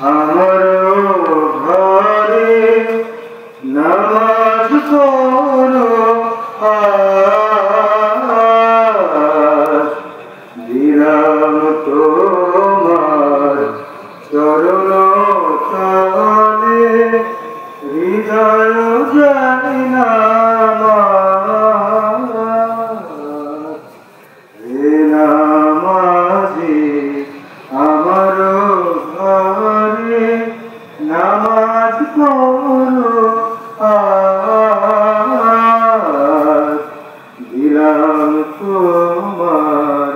আমার ঘরে নামাজ পড়ো দিলাম তোমার চরণ তলে হৃদয় জানি না নামাজি আমার ঘরে নামাজ পড়ো দিলাম তোমার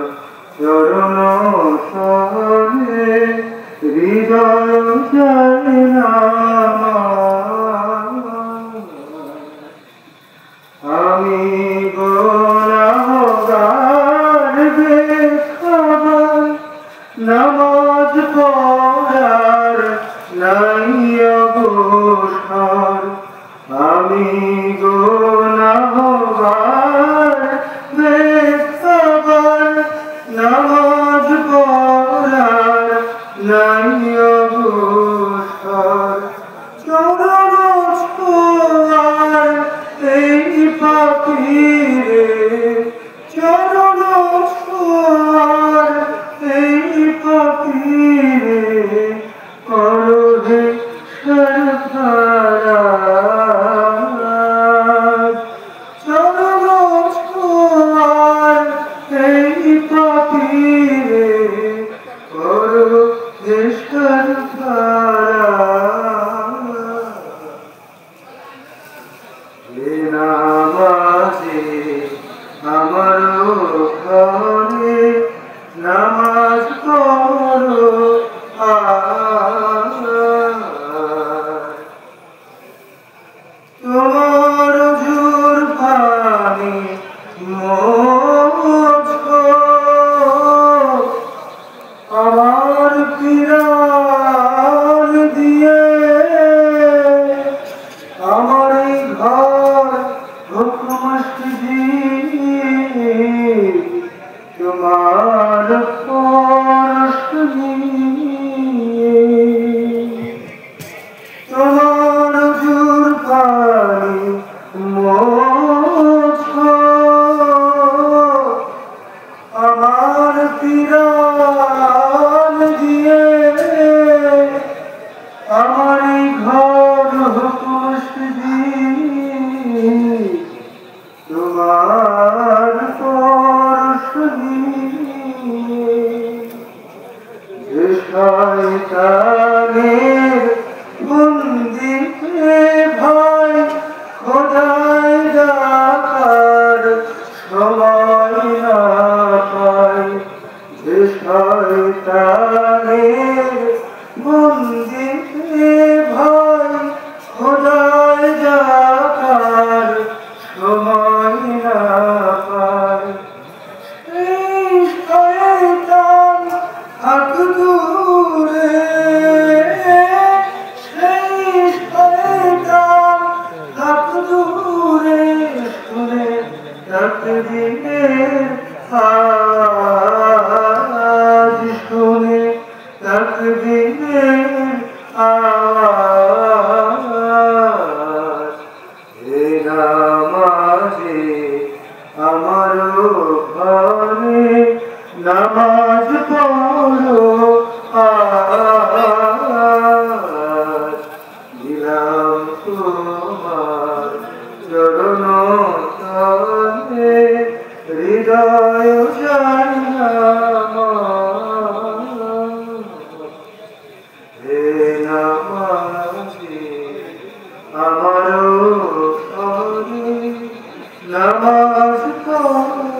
চরণ তলে হৃদয় জানি না আমি গুনাহগার বেখবর নামাজ পড়ার নাই অবসর আমি গুনাহগার বেখবর নামাজ পড়ার নাই অবসর চরণ ছোঁয়ার এই পাখিরে চরণ ছোঁয়ার এই পাখিরে করো হে সরফরাজ চরণ ছোঁয়ার এই পাখিরে করো হে সরফরাজ নামাজে আমার ঘরে নামাজ পড়ো তোমার জোর পানি মোছো আমার পিরান দিয়ে আমার এই ঘর মসজিদ তোমার পরশ নিয়ে তোমার জোর পানি মোছো আমার পিরান দিয়ে আমার এই ঘর মসজিদ তোমার পরশ নিয়ে যে শয়তানের বন্দিতে ভাই খোদায় ডাকার সময় না পায় যে শয়তানের বন্দিতে ভাই খোদায় ডাকার সময় না পায় এই শয়তান হাত দূরে সেই শয়তান হাত দূরে শুনে তাকবীরের আওয়াজ শুনে তাকবীরের আওয়াজ হে নামাজে আমার ঘরে নামাজ পড়ো দিলাম তোমার চরণ তলে হৃদয় জানি না হে নামাজি আমার ঘরে নামাজ পড়ো